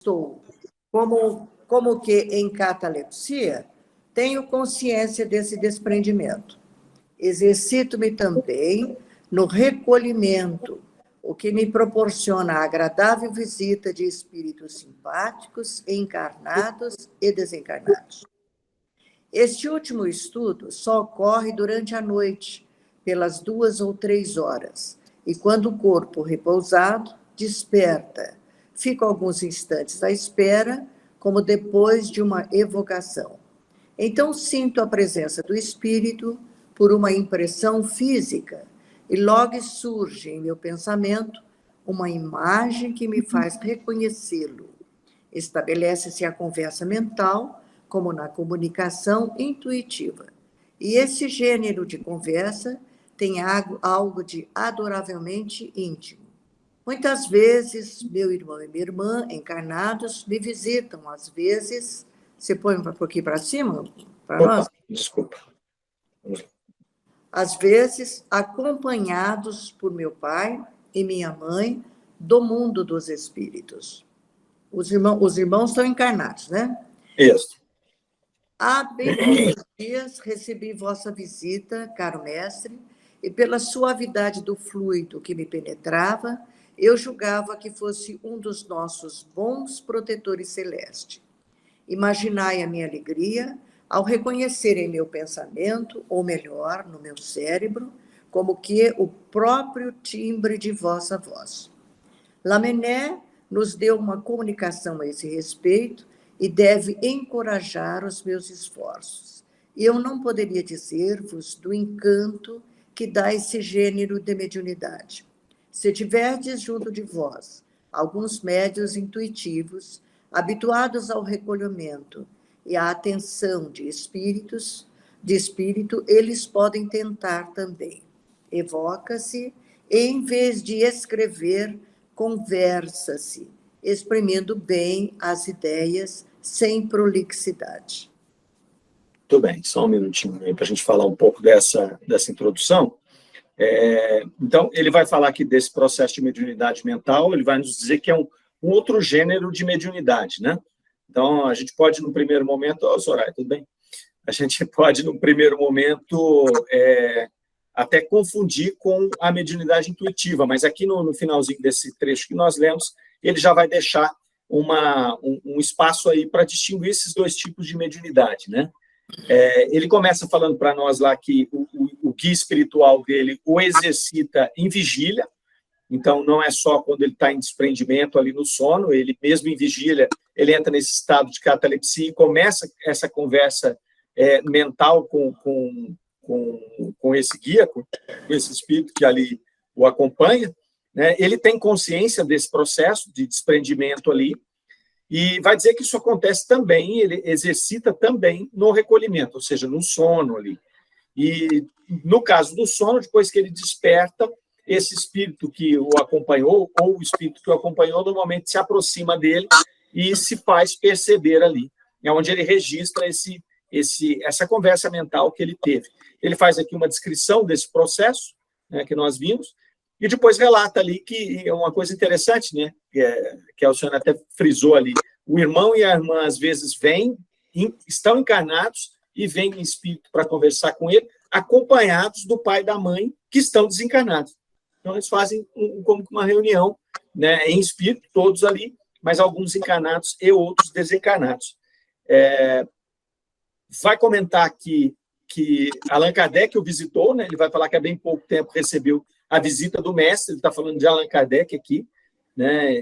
estou como que em catalepsia, tenho consciência desse desprendimento. Exercito-me também no recolhimento, o que me proporciona a agradável visita de espíritos simpáticos, encarnados e desencarnados. Este último estudo só ocorre durante a noite, pelas 2 ou 3 horas, e quando o corpo repousado desperta, fico alguns instantes à espera, como depois de uma evocação. Então sinto a presença do espírito por uma impressão física, e logo surge em meu pensamento uma imagem que me faz reconhecê-lo. Estabelece-se a conversa mental, como na comunicação intuitiva. E esse gênero de conversa tem algo de adoravelmente íntimo. Muitas vezes, meu irmão e minha irmã, encarnados, me visitam. Às vezes, você põe um pouquinho para cima, para nós? Desculpa. Às vezes, acompanhados por meu pai e minha mãe do mundo dos espíritos. Os irmãos estão encarnados, né? Isso. Há bem poucos dias recebi vossa visita, caro mestre, e pela suavidade do fluido que me penetrava, eu julgava que fosse um dos nossos bons protetores celestes. Imaginai a minha alegria ao reconhecer em meu pensamento, ou melhor, no meu cérebro, como que o próprio timbre de vossa voz. Lamennais nos deu uma comunicação a esse respeito e deve encorajar os meus esforços. E eu não poderia dizer-vos do encanto que dá esse gênero de mediunidade. Se tiverdes junto de vós alguns médiuns intuitivos, habituados ao recolhimento e à atenção de espírito, eles podem tentar também. Evoca-se, e em vez de escrever, conversa-se, exprimindo bem as ideias sem prolixidade. Muito bem, só um minutinho aí para a gente falar um pouco dessa introdução. Então, ele vai falar aqui desse processo de mediunidade mental, ele vai nos dizer que é um outro gênero de mediunidade, né? Então, a gente pode, no primeiro momento... Soraya, tudo bem? A gente pode, no primeiro momento, até confundir com a mediunidade intuitiva, mas aqui no finalzinho desse trecho que nós lemos, ele já vai deixar um espaço aí para distinguir esses dois tipos de mediunidade, né? Ele começa falando para nós lá que o guia espiritual dele o exercita em vigília, então não é só quando ele está em desprendimento ali no sono, ele mesmo em vigília, ele entra nesse estado de catalepsia e começa essa conversa mental com esse guia, com esse espírito que ali o acompanha, né? Ele tem consciência desse processo de desprendimento ali, e vai dizer que isso acontece também, ele exercita também no recolhimento, ou seja, no sono ali. E no caso do sono, depois que ele desperta, esse espírito que o acompanhou, ou o espírito que o acompanhou, normalmente se aproxima dele e se faz perceber ali. É onde ele registra essa conversa mental que ele teve. Ele faz aqui uma descrição desse processo, né, que nós vimos, e depois relata ali que é uma coisa interessante, né, que a senhora até frisou ali. O irmão e a irmã, às vezes, estão encarnados e vêm em espírito para conversar com ele, acompanhados do pai e da mãe, que estão desencarnados. Então, eles fazem como uma reunião, né, em espírito, todos ali, mas alguns encarnados e outros desencarnados. Vai comentar que Allan Kardec o visitou, né, ele vai falar que há bem pouco tempo recebeu a visita do mestre, ele está falando de Allan Kardec aqui, né,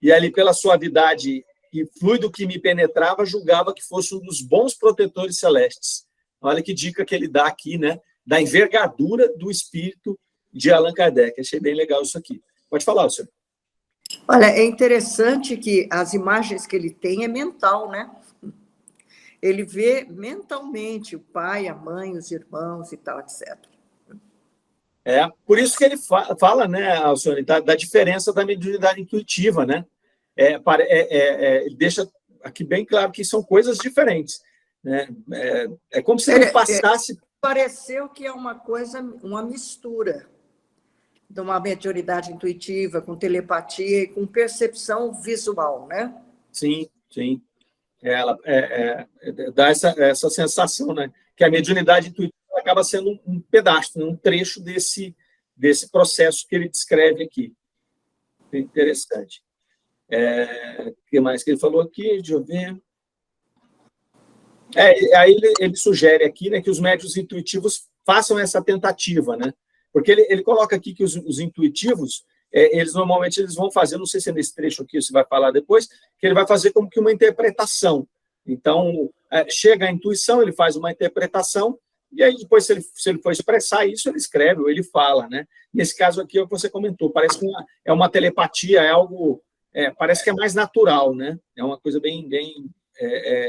e ali, pela suavidade e fluido que me penetrava, julgava que fosse um dos bons protetores celestes. Olha que dica que ele dá aqui, né, da envergadura do espírito de Allan Kardec. Achei bem legal isso aqui. Pode falar, senhor. Olha, é interessante que as imagens que ele tem é mental, né? Ele vê mentalmente o pai, a mãe, os irmãos e tal, etc. Por isso que ele fala, né, Alcione, da diferença da mediunidade intuitiva, né? Ele deixa aqui bem claro que são coisas diferentes, né? É como se ele passasse... Pareceu que é uma coisa, uma mistura. de uma mediunidade intuitiva, com telepatia e com percepção visual, né? Sim, sim. Ela dá essa sensação, né? Que a mediunidade intuitiva acaba sendo um pedaço, um trecho desse processo que ele descreve aqui. Interessante. O que mais que ele falou aqui? Deixa eu ver. Aí ele sugere aqui, né, que os médiuns intuitivos façam essa tentativa, né? Porque ele coloca aqui que os intuitivos, eles normalmente vão fazer, não sei se é nesse trecho aqui, você vai falar depois, que ele vai fazer como que uma interpretação. Então, chega a intuição, ele faz uma interpretação, e aí depois, se ele for expressar isso, ele escreve ou ele fala, né? Nesse caso aqui, é o que você comentou, parece que é uma telepatia, é algo, parece que é mais natural, né? É uma coisa bem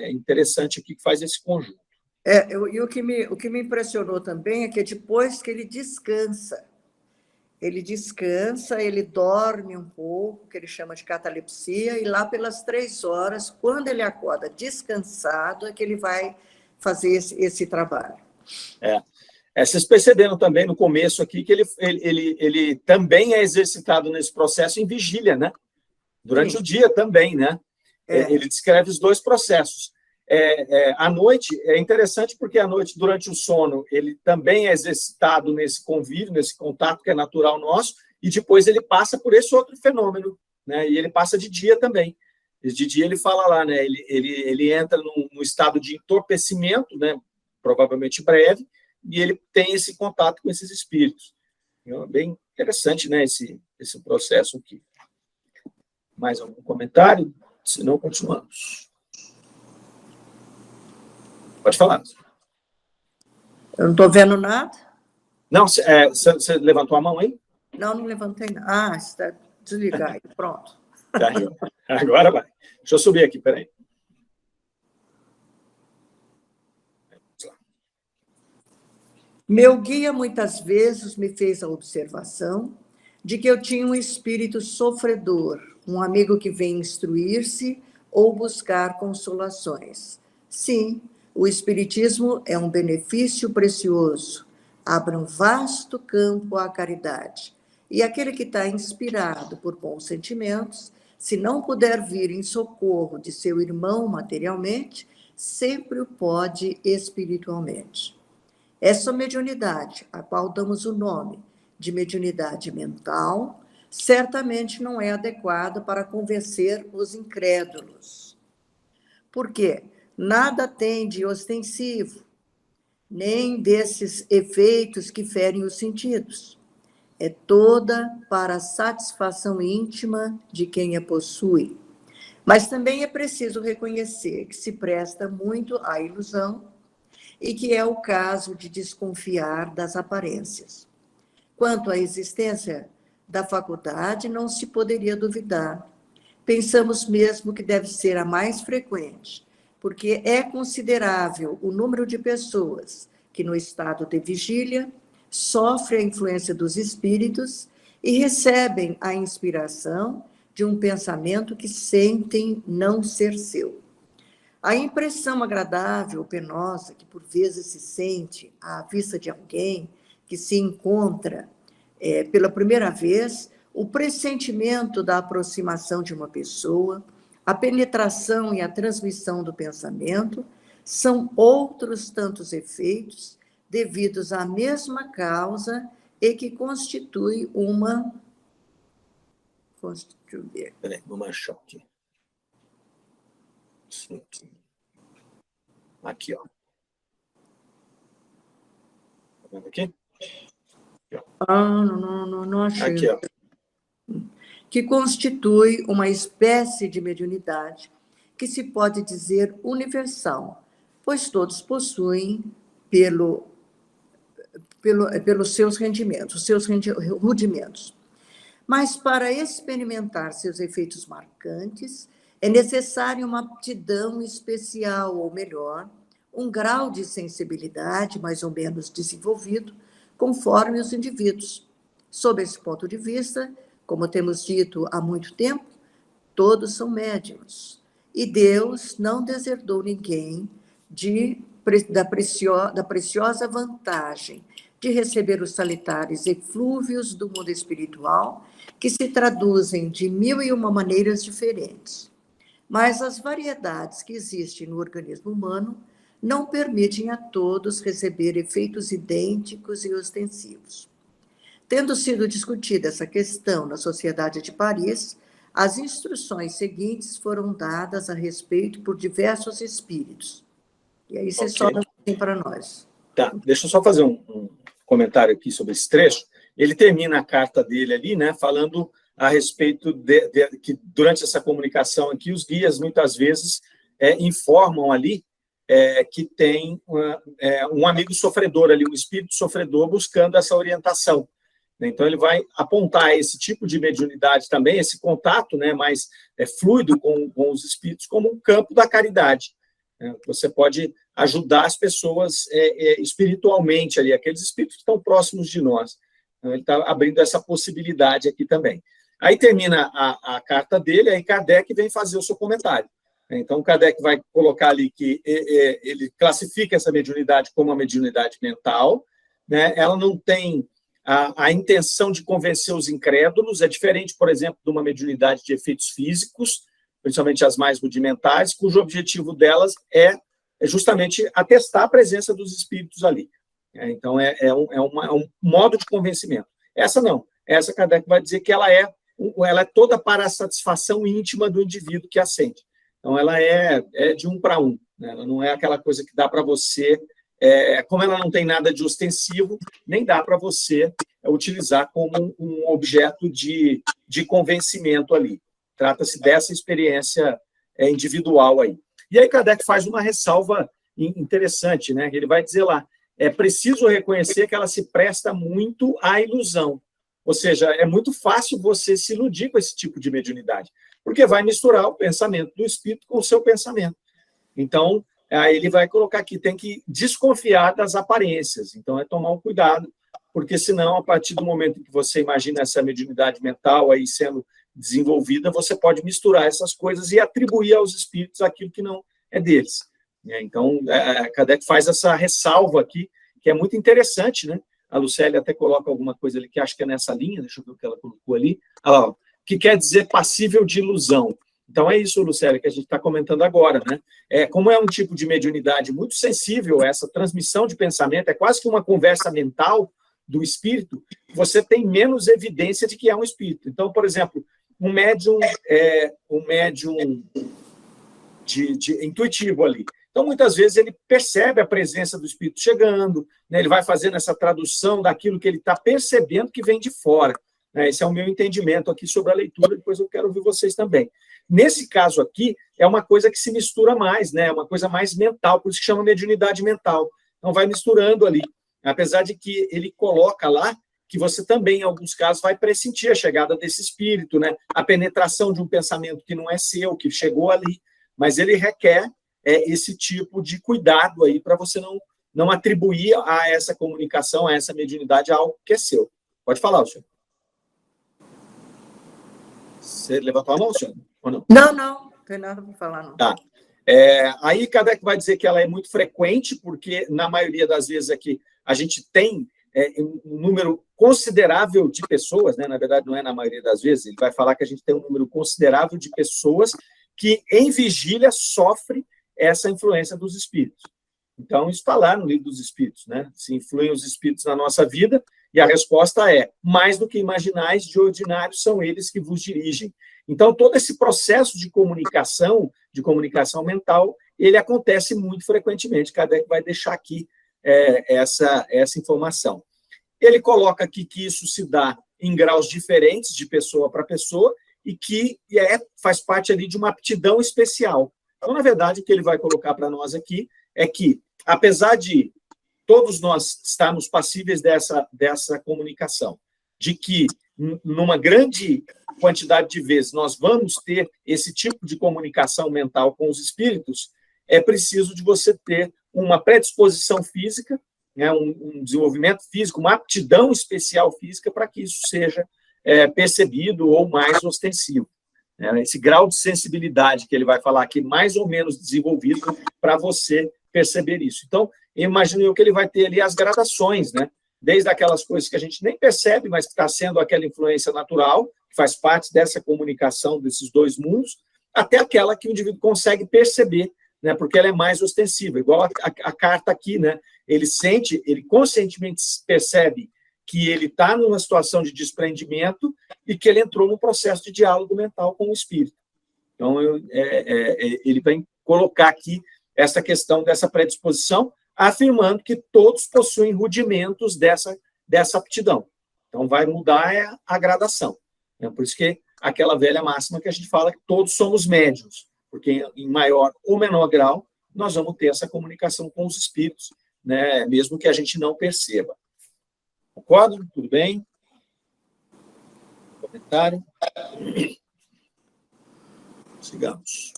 interessante aqui que faz esse conjunto. E o que me impressionou também é que depois que ele descansa, ele dorme um pouco, que ele chama de catalepsia, e lá pelas 3 horas, quando ele acorda descansado, é que ele vai fazer esse trabalho. Vocês perceberam também no começo aqui que ele também é exercitado nesse processo em vigília, né? Durante Sim. o dia também, né? Ele descreve os 2 processos. À noite, é interessante porque à noite, durante o sono, ele também é exercitado nesse convívio, nesse contato que é natural nosso, e depois ele passa por esse outro fenômeno, né? E ele passa de dia também. De dia ele fala lá, né? Ele entra num estado de entorpecimento, né? Provavelmente breve, e ele tem esse contato com esses espíritos. Então, é bem interessante, né? Esse processo aqui. Mais algum comentário? Se não, continuamos. Pode falar. Eu não estou vendo nada. Não, você levantou a mão aí? Não levantei nada. Está desligar aí, pronto. Agora vai. Deixa eu subir aqui, peraí. Meu guia muitas vezes me fez a observação de que eu tinha um espírito sofredor, um amigo que vem instruir-se ou buscar consolações. Sim, o espiritismo é um benefício precioso, abre um vasto campo à caridade. E aquele que está inspirado por bons sentimentos, se não puder vir em socorro de seu irmão materialmente, sempre o pode espiritualmente. Essa mediunidade, a qual damos o nome de mediunidade mental, certamente não é adequada para convencer os incrédulos. Por quê? Nada tem de ostensivo, nem desses efeitos que ferem os sentidos. É toda para a satisfação íntima de quem a possui. Mas também é preciso reconhecer que se presta muito à ilusão e que é o caso de desconfiar das aparências. Quanto à existência da faculdade, não se poderia duvidar. Pensamos mesmo que deve ser a mais frequente, porque é considerável o número de pessoas que, no estado de vigília, sofrem a influência dos espíritos e recebem a inspiração de um pensamento que sentem não ser seu. A impressão agradável, penosa, que por vezes se sente à vista de alguém que se encontra pela primeira vez, o pressentimento da aproximação de uma pessoa, a penetração e a transmissão do pensamento, são outros tantos efeitos devidos à mesma causa e que constitui uma... Peraí, vamos achar aqui. Aqui, ó. Tá vendo aqui? Não achei. Aqui, ó. Que constitui uma espécie de mediunidade que se pode dizer universal, pois todos possuem pelos seus rendimentos, seus rudimentos. Mas para experimentar seus efeitos marcantes, é necessária uma aptidão especial, ou melhor, um grau de sensibilidade mais ou menos desenvolvido, conforme os indivíduos. Sob esse ponto de vista, como temos dito há muito tempo, todos são médiuns. E Deus não deserdou ninguém da preciosa vantagem de receber os salutares eflúvios do mundo espiritual, que se traduzem de 1001 maneiras diferentes. Mas as variedades que existem no organismo humano não permitem a todos receber efeitos idênticos e ostensivos. Tendo sido discutida essa questão na Sociedade de Paris, as instruções seguintes foram dadas a respeito por diversos espíritos. E aí você solta assim para nós. Tá, deixa eu só fazer um comentário aqui sobre esse trecho. Ele termina a carta dele ali, né, falando a respeito que durante essa comunicação aqui, os guias muitas vezes informam ali que tem um amigo sofredor ali, um espírito sofredor buscando essa orientação. Então, ele vai apontar esse tipo de mediunidade também, esse contato, né, mais fluido com os espíritos, como um campo da caridade. Você pode ajudar as pessoas espiritualmente ali, aqueles espíritos que estão próximos de nós. Então, ele está abrindo essa possibilidade aqui também. Aí termina a carta dele, aí Kardec vem fazer o seu comentário. Então, Kardec vai colocar ali que ele classifica essa mediunidade como uma mediunidade mental, né? Ela não tem a intenção de convencer os incrédulos, é diferente, por exemplo, de uma mediunidade de efeitos físicos, principalmente as mais rudimentares, cujo objetivo delas é justamente atestar a presença dos espíritos ali. Então, é um modo de convencimento. Essa não. Essa, Kardec vai dizer que ela é toda para a satisfação íntima do indivíduo que acende. Então, ela é de um para um. Né? Ela não é aquela coisa que dá para você... como ela não tem nada de ostensivo, nem dá para você utilizar como um objeto de convencimento ali. Trata-se dessa experiência individual aí. E aí Kardec faz uma ressalva interessante, né? Ele vai dizer lá, é preciso reconhecer que ela se presta muito à ilusão. Ou seja, é muito fácil você se iludir com esse tipo de mediunidade, porque vai misturar o pensamento do espírito com o seu pensamento. Então, aí ele vai colocar aqui, tem que desconfiar das aparências. Então, é tomar um cuidado, porque senão, a partir do momento em que você imagina essa mediunidade mental aí sendo desenvolvida, você pode misturar essas coisas e atribuir aos espíritos aquilo que não é deles. Então, Kardec faz essa ressalva aqui, que é muito interessante, né? A Lucélia até coloca alguma coisa ali que acho que é nessa linha, deixa eu ver o que ela colocou ali. Olha lá, que quer dizer passível de ilusão. Então, é isso, Lucélia, que a gente está comentando agora, né? Como é um tipo de mediunidade muito sensível, essa transmissão de pensamento, é quase que uma conversa mental do espírito, você tem menos evidência de que é um espírito. Então, por exemplo, um médium intuitivo ali. Então, muitas vezes, ele percebe a presença do espírito chegando, né? Ele vai fazendo essa tradução daquilo que ele está percebendo que vem de fora. Esse é o meu entendimento aqui sobre a leitura, depois eu quero ouvir vocês também. Nesse caso aqui, é uma coisa que se mistura mais, né? É uma coisa mais mental, por isso que chama mediunidade mental. Então, vai misturando ali. Apesar de que ele coloca lá que você também, em alguns casos, vai pressentir a chegada desse espírito, né? A penetração de um pensamento que não é seu, que chegou ali. Mas ele requer esse tipo de cuidado aí para você não atribuir a essa comunicação, a essa mediunidade, algo que é seu. Pode falar, senhor. Você levantou a mão, senhor? Ou não? Não tem nada para falar, não. Tá. Aí Kardec vai dizer que ela é muito frequente, porque na maioria das vezes aqui a gente tem um número considerável de pessoas, né? Na verdade, não é na maioria das vezes, ele vai falar que a gente tem um número considerável de pessoas que, em vigília, sofrem essa influência dos espíritos. Então, isso está lá no livro dos espíritos, né? Se influem os espíritos na nossa vida, e a resposta é, mais do que imaginais, de ordinário são eles que vos dirigem. Então, todo esse processo de comunicação mental, ele acontece muito frequentemente. Kardec vai deixar aqui essa informação. Ele coloca aqui que isso se dá em graus diferentes, de pessoa para pessoa, e que faz parte ali de uma aptidão especial. Então, na verdade, o que ele vai colocar para nós aqui é que, apesar de todos nós estarmos passíveis dessa comunicação, de que, numa grande quantidade de vezes, nós vamos ter esse tipo de comunicação mental com os espíritos, é preciso de você ter uma predisposição física, né, um desenvolvimento físico, uma aptidão especial física para que isso seja percebido ou mais ostensivo. Esse grau de sensibilidade que ele vai falar aqui, mais ou menos desenvolvido, para você perceber isso. Então, imagino eu que ele vai ter ali as gradações, né? desde aquelas coisas que a gente nem percebe, mas que está sendo aquela influência natural, que faz parte dessa comunicação desses dois mundos, até aquela que o indivíduo consegue perceber, né, porque ela é mais ostensiva, igual a carta aqui, né, ele conscientemente percebe que ele está numa situação de desprendimento e que ele entrou num processo de diálogo mental com o espírito. Então, ele vai colocar aqui essa questão dessa predisposição, afirmando que todos possuem rudimentos dessa aptidão. Então, vai mudar a gradação. Né? Por isso que aquela velha máxima que a gente fala que todos somos médiuns, porque em maior ou menor grau, nós vamos ter essa comunicação com os espíritos, né? Mesmo que a gente não perceba. Concordo? Tudo bem? Comentário? Sigamos.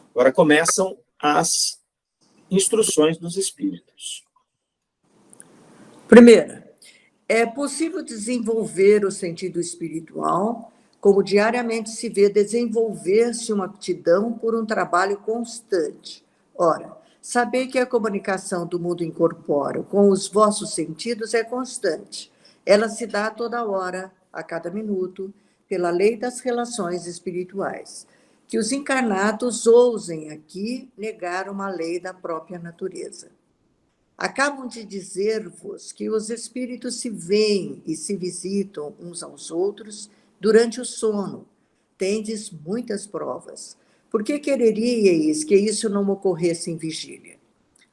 Agora começam as instruções dos espíritos. Primeira, é possível desenvolver o sentido espiritual, como diariamente se vê desenvolver-se uma aptidão por um trabalho constante. Ora, saber que a comunicação do mundo incorpóreo com os vossos sentidos é constante. Ela se dá a toda hora, a cada minuto, pela lei das relações espirituais. Que os encarnados ousem aqui negar uma lei da própria natureza. Acabam de dizer-vos que os espíritos se veem e se visitam uns aos outros durante o sono. Tendes muitas provas. Por que quereríeis que isso não ocorresse em vigília?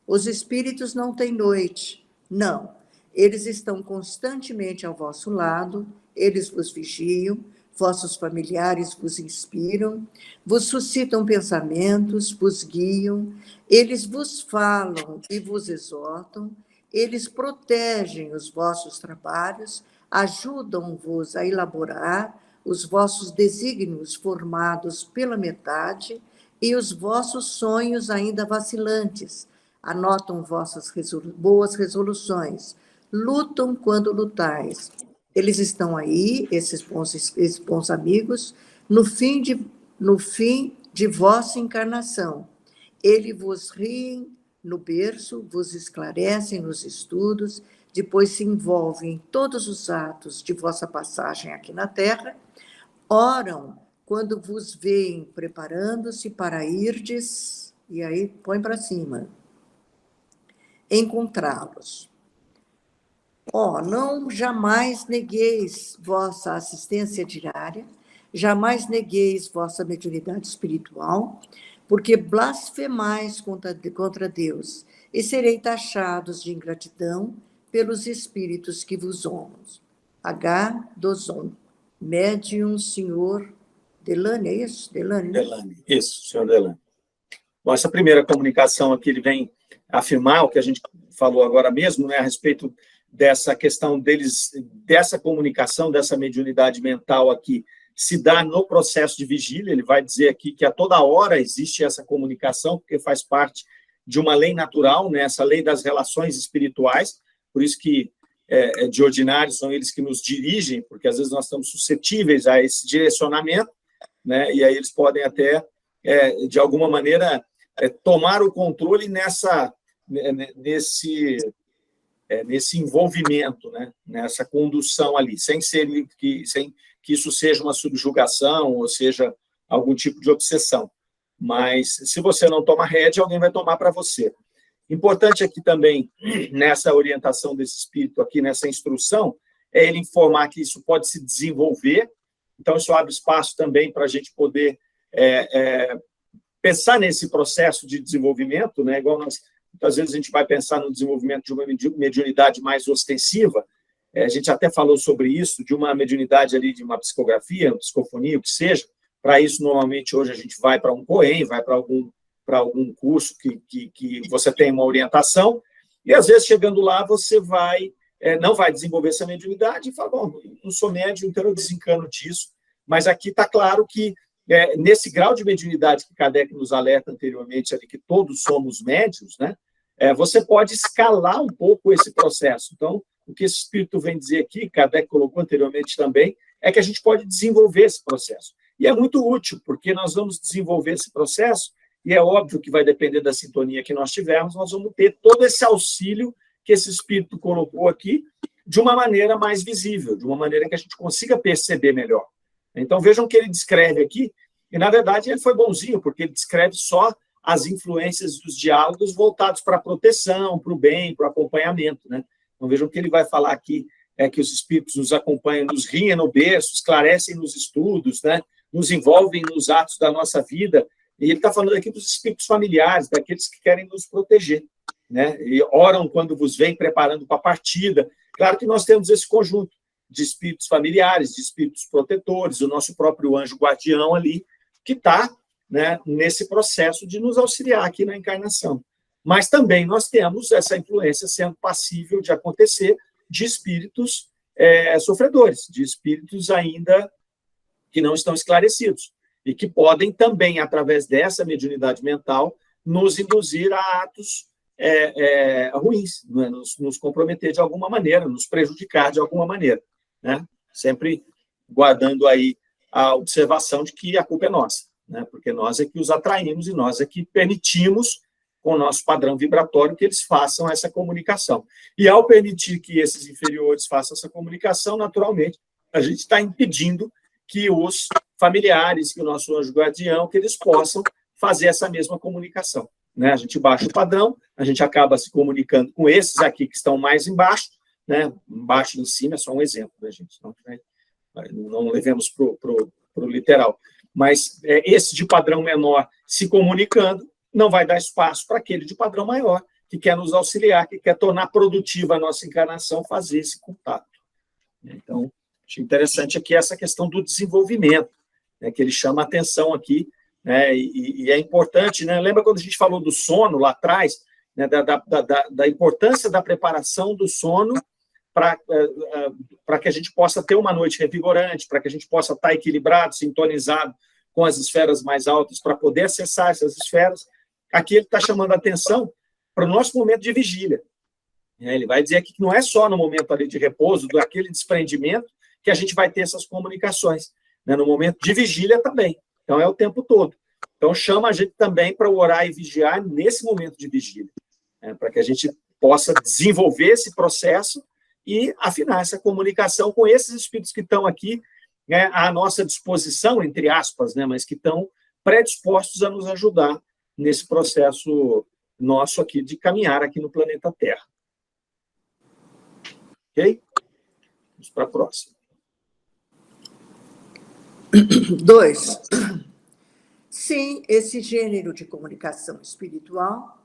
Os espíritos não têm noite. Não. Eles estão constantemente ao vosso lado, eles vos vigiam, vossos familiares vos inspiram, vos suscitam pensamentos, vos guiam, eles vos falam e vos exortam, eles protegem os vossos trabalhos, ajudam-vos a elaborar os vossos desígnios formados pela metade e os vossos sonhos ainda vacilantes, anotam vossas boas resoluções, lutam quando lutais. Eles estão aí, esses bons amigos, no fim de vossa encarnação. Eles vos riem no berço, vos esclarecem nos estudos, depois se envolvem em todos os atos de vossa passagem aqui na Terra, oram quando vos veem preparando-se para irdes, e aí põe para cima, encontrá-los. Não jamais negueis vossa assistência diária, jamais negueis vossa mediunidade espiritual, porque blasfemais contra Deus e serei taxados de ingratidão pelos espíritos que vos honram. H. Dozon, médium, senhor Delane, é isso? Delane, né? Delane, isso, senhor Delane. Bom, essa primeira comunicação aqui, ele vem afirmar o que a gente falou agora mesmo, né, a respeito dessa questão deles, dessa comunicação, dessa mediunidade mental aqui, se dá no processo de vigília. Ele vai dizer aqui que a toda hora existe essa comunicação, porque faz parte de uma lei natural, né, essa lei das relações espirituais, por isso que, de ordinário, são eles que nos dirigem, porque às vezes nós estamos suscetíveis a esse direcionamento, né, e aí eles podem até, de alguma maneira, tomar o controle nesse envolvimento, né, nessa condução ali, sem que isso seja uma subjugação ou seja algum tipo de obsessão. Mas, se você não toma rédea, alguém vai tomar para você. Importante aqui também, nessa orientação desse espírito aqui, nessa instrução, é ele informar que isso pode se desenvolver. Então, isso abre espaço também para a gente poder pensar nesse processo de desenvolvimento, né? Igual muitas vezes a gente vai pensar no desenvolvimento de uma mediunidade mais ostensiva. A gente até falou sobre isso, de uma mediunidade ali, de uma psicografia, uma psicofonia, o que seja. Para isso, normalmente, hoje a gente vai para um COEM, vai para algum curso que você tem uma orientação, e às vezes, chegando lá, você não vai desenvolver essa mediunidade e fala, bom, não sou médium, então eu desencano disso. Mas aqui está claro que, nesse grau de mediunidade que Kardec nos alerta anteriormente, ali, que todos somos médiuns, né, você pode escalar um pouco esse processo. Então, o que esse espírito vem dizer aqui, Kardec colocou anteriormente também, é que a gente pode desenvolver esse processo. E é muito útil, porque nós vamos desenvolver esse processo e é óbvio que vai depender da sintonia que nós tivermos, nós vamos ter todo esse auxílio que esse espírito colocou aqui, de uma maneira mais visível, de uma maneira que a gente consiga perceber melhor. Então, vejam que ele descreve aqui, e, na verdade, ele foi bonzinho, porque ele descreve só as influências dos diálogos voltados para a proteção, para o bem, para o acompanhamento, né? Então, vejam que ele vai falar aqui que os espíritos nos acompanham, nos riem no berço, esclarecem nos estudos, né? Nos envolvem nos atos da nossa vida. E ele está falando aqui dos espíritos familiares, daqueles que querem nos proteger, né? E oram quando vos vêm preparando para a partida. Claro que nós temos esse conjunto de espíritos familiares, de espíritos protetores, o nosso próprio anjo guardião ali, que está, né, nesse processo de nos auxiliar aqui na encarnação. Mas também nós temos essa influência sendo passível de acontecer de espíritos sofredores, de espíritos ainda que não estão esclarecidos, e que podem também, através dessa mediunidade mental, nos induzir a atos ruins, né? nos comprometer de alguma maneira, nos prejudicar de alguma maneira, né? Sempre guardando aí a observação de que a culpa é nossa, né? Porque nós é que os atraímos e nós é que permitimos, com o nosso padrão vibratório, que eles façam essa comunicação. E ao permitir que esses inferiores façam essa comunicação, naturalmente, a gente está impedindo que os familiares, que o nosso anjo guardião, que eles possam fazer essa mesma comunicação, né? A gente baixa o padrão, a gente acaba se comunicando com esses aqui que estão mais embaixo, né? Embaixo e em cima é só um exemplo, né, gente? Não levemos para o literal. Mas esse de padrão menor se comunicando não vai dar espaço para aquele de padrão maior, que quer nos auxiliar, que quer tornar produtiva a nossa encarnação, fazer esse contato. Então, acho interessante aqui essa questão do desenvolvimento, né, que ele chama a atenção aqui, né, e é importante, né? Lembra quando a gente falou do sono lá atrás, né, da importância da preparação do sono para que a gente possa ter uma noite revigorante, para que a gente possa estar equilibrado, sintonizado com as esferas mais altas, para poder acessar essas esferas. Aqui ele está chamando a atenção para o nosso momento de vigília. Ele vai dizer aqui que não é só no momento ali de repouso, daquele desprendimento, que a gente vai ter essas comunicações, né? No momento de vigília também. Então, é o tempo todo. Então, chama a gente também para orar e vigiar nesse momento de vigília, né? Para que a gente possa desenvolver esse processo e afinar essa comunicação com esses espíritos que estão aqui, né, à nossa disposição, entre aspas, né, mas que estão predispostos a nos ajudar nesse processo nosso aqui de caminhar aqui no planeta Terra. Ok? Vamos para a próxima. 2. Sim, esse gênero de comunicação espiritual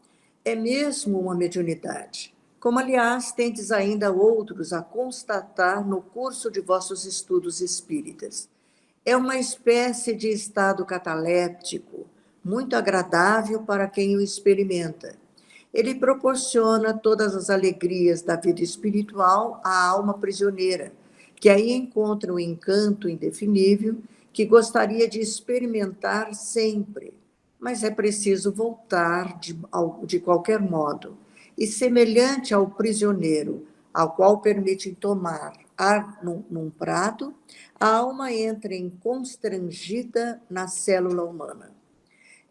é mesmo uma mediunidade, como, aliás, tendes ainda outros a constatar no curso de vossos estudos espíritas. É uma espécie de estado cataléptico, muito agradável para quem o experimenta. Ele proporciona todas as alegrias da vida espiritual à alma prisioneira, que aí encontra um encanto indefinível que gostaria de experimentar sempre, mas é preciso voltar de qualquer modo. E semelhante ao prisioneiro, ao qual permitem tomar ar num prato, a alma entra em constrangida na célula humana.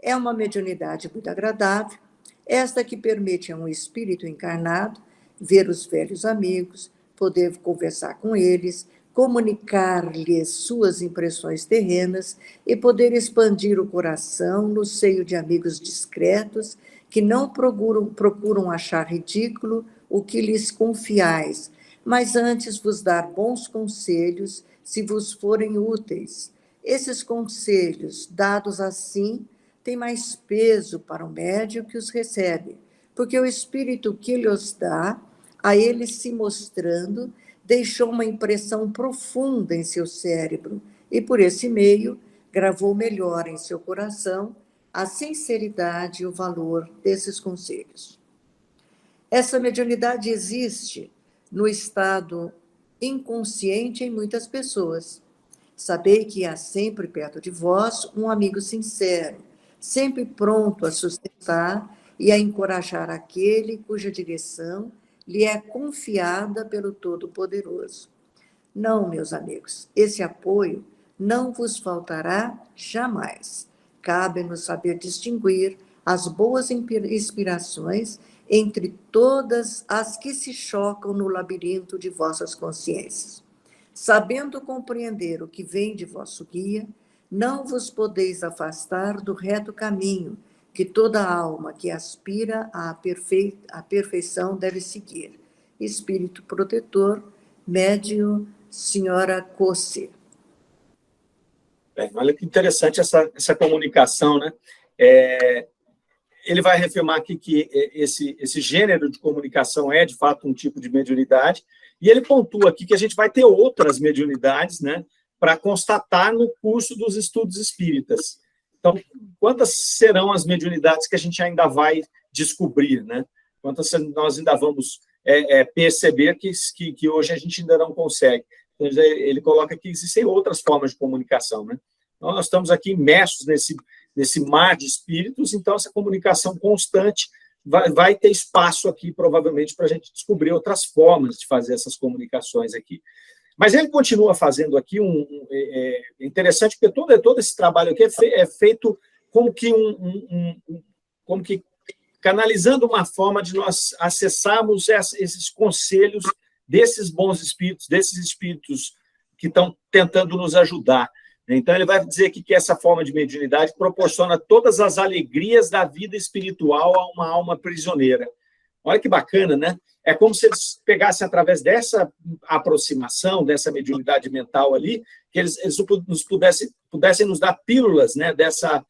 É uma mediunidade muito agradável, esta que permite a um espírito encarnado ver os velhos amigos, poder conversar com eles, comunicar-lhes suas impressões terrenas e poder expandir o coração no seio de amigos discretos que não procuram achar ridículo o que lhes confiais, mas antes vos dar bons conselhos se vos forem úteis. Esses conselhos, dados assim, têm mais peso para o médium que os recebe, porque o espírito que lhes dá, a ele se mostrando, deixou uma impressão profunda em seu cérebro e, por esse meio, gravou melhor em seu coração a sinceridade e o valor desses conselhos. Essa mediunidade existe no estado inconsciente em muitas pessoas. Sabei que há sempre perto de vós um amigo sincero, sempre pronto a sustentar e a encorajar aquele cuja direção lhe é confiada pelo Todo-Poderoso. Não, meus amigos, esse apoio não vos faltará jamais. cabe-nos saber distinguir as boas inspirações entre todas as que se chocam no labirinto de vossas consciências. Sabendo compreender o que vem de vosso guia, não vos podeis afastar do reto caminho que toda alma que aspira à perfeição deve seguir. Espírito protetor, médium, senhora Cosse. Olha que interessante essa comunicação, né? Ele vai reafirmar aqui que esse gênero de comunicação é, de fato, um tipo de mediunidade, e ele pontua aqui que a gente vai ter outras mediunidades, né, para constatar no curso dos estudos espíritas. Então, quantas serão as mediunidades que a gente ainda vai descobrir, né? Quantas nós ainda vamos perceber que hoje a gente ainda não consegue. Então, ele coloca que existem outras formas de comunicação, né? Então, nós estamos aqui imersos nesse mar de espíritos, então essa comunicação constante vai ter espaço aqui, provavelmente, para a gente descobrir outras formas de fazer essas comunicações aqui. Mas ele continua fazendo aqui interessante, porque todo esse trabalho aqui é feito como que canalizando uma forma de nós acessarmos esses conselhos desses bons espíritos, desses espíritos que estão tentando nos ajudar. Então, ele vai dizer aqui que essa forma de mediunidade proporciona todas as alegrias da vida espiritual a uma alma prisioneira. Olha que bacana, né? É como se eles pegassem, através dessa aproximação, dessa mediunidade mental ali, que eles pudessem nos dar pílulas, né, dessa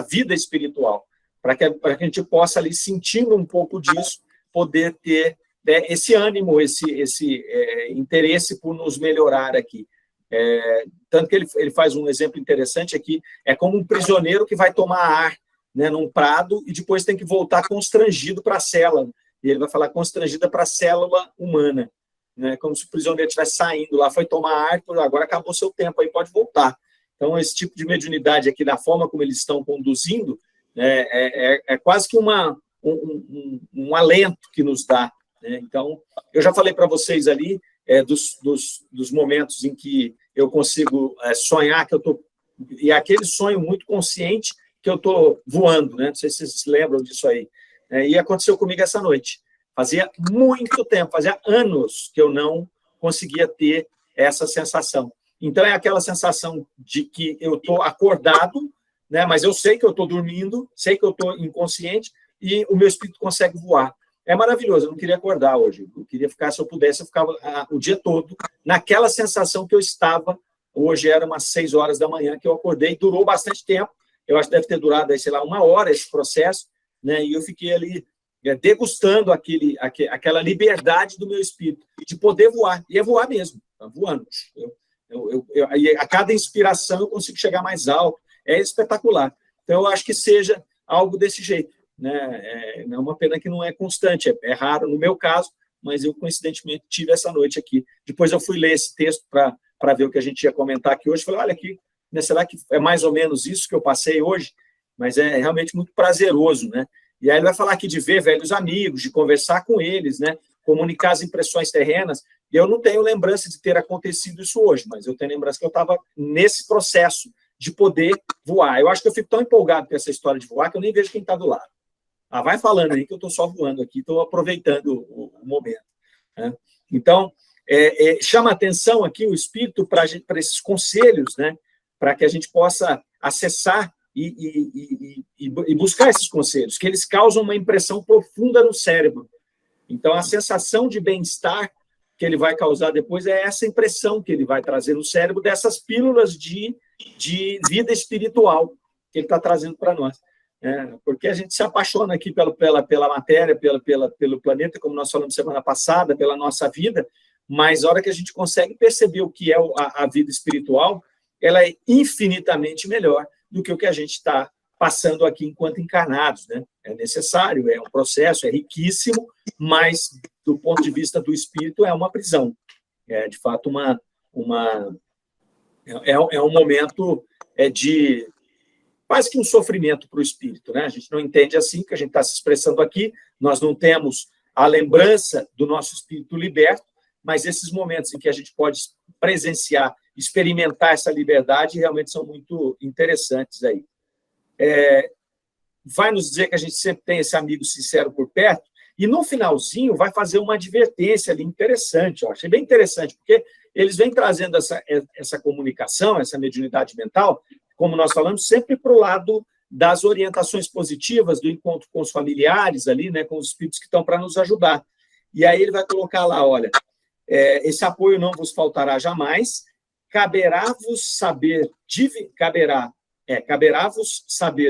vida espiritual, para que a gente possa, ali, sentindo um pouco disso, poder ter esse ânimo, esse interesse por nos melhorar aqui. Tanto que ele faz um exemplo interessante aqui, é como um prisioneiro que vai tomar ar, né, num prado, e depois tem que voltar constrangido para a cela. E ele vai falar constrangida para a célula humana, né, como se o prisioneiro estivesse saindo lá, foi tomar ar, agora acabou seu tempo, aí pode voltar. Então, esse tipo de mediunidade aqui, da forma como eles estão conduzindo, é quase que um alento que nos dá, né? Então, eu já falei para vocês ali dos momentos em que eu consigo sonhar, que eu estou... E é aquele sonho muito consciente que eu estou voando, né? Não sei se vocês se lembram disso aí. E aconteceu comigo essa noite. Fazia muito tempo, fazia anos que eu não conseguia ter essa sensação. Então, é aquela sensação de que eu estou acordado, né? Mas eu sei que eu estou dormindo, sei que eu estou inconsciente, e o meu espírito consegue voar. É maravilhoso, eu não queria acordar hoje. Eu queria ficar, se eu pudesse, eu ficava o dia todo naquela sensação que eu estava. Hoje era umas 6 horas da manhã que eu acordei, durou bastante tempo. Eu acho que deve ter durado, aí, sei lá, 1 hora esse processo, né? E eu fiquei ali degustando aquela liberdade do meu espírito, de poder voar. E é voar mesmo, tá voando. A cada inspiração eu consigo chegar mais alto. É espetacular. Então, eu acho que seja algo desse jeito, né? É uma pena que não é constante, é raro no meu caso, mas eu, coincidentemente, tive essa noite aqui. Depois eu fui ler esse texto para ver o que a gente ia comentar aqui hoje. Falei, olha aqui, né, será que é mais ou menos isso que eu passei hoje? Mas é realmente muito prazeroso, né? E aí ele vai falar aqui de ver velhos amigos, de conversar com eles, né? Comunicar as impressões terrenas. E eu não tenho lembrança de ter acontecido isso hoje, mas eu tenho lembrança que eu estava nesse processo de poder voar. Eu acho que eu fico tão empolgado com essa história de voar que eu nem vejo quem está do lado. Vai falando aí que eu estou só voando aqui, estou aproveitando o momento, né? Então, chama atenção aqui o espírito para esses conselhos, né? Para que a gente possa acessar e buscar esses conselhos, que eles causam uma impressão profunda no cérebro. Então, a sensação de bem-estar que ele vai causar depois é essa impressão que ele vai trazer no cérebro dessas pílulas de vida espiritual que ele está trazendo para nós. Porque a gente se apaixona aqui pela matéria, pelo planeta, como nós falamos semana passada, pela nossa vida, mas a hora que a gente consegue perceber o que é a vida espiritual, ela é infinitamente melhor do que o que a gente está passando aqui enquanto encarnados, né? É necessário, é um processo, é riquíssimo, mas, do ponto de vista do espírito, é uma prisão. É, de fato, um momento de quase que um sofrimento para o espírito, né? A gente não entende assim, que a gente está se expressando aqui, nós não temos a lembrança do nosso espírito liberto, mas esses momentos em que a gente pode presenciar experimentar essa liberdade, realmente são muito interessantes aí. Vai nos dizer que a gente sempre tem esse amigo sincero por perto, e no finalzinho vai fazer uma advertência ali interessante, eu achei bem interessante, porque eles vêm trazendo essa comunicação, essa mediunidade mental, como nós falamos, sempre para o lado das orientações positivas, do encontro com os familiares ali, né, com os espíritos que estão para nos ajudar. E aí ele vai colocar lá, olha, esse apoio não vos faltará jamais, caberá-vos saber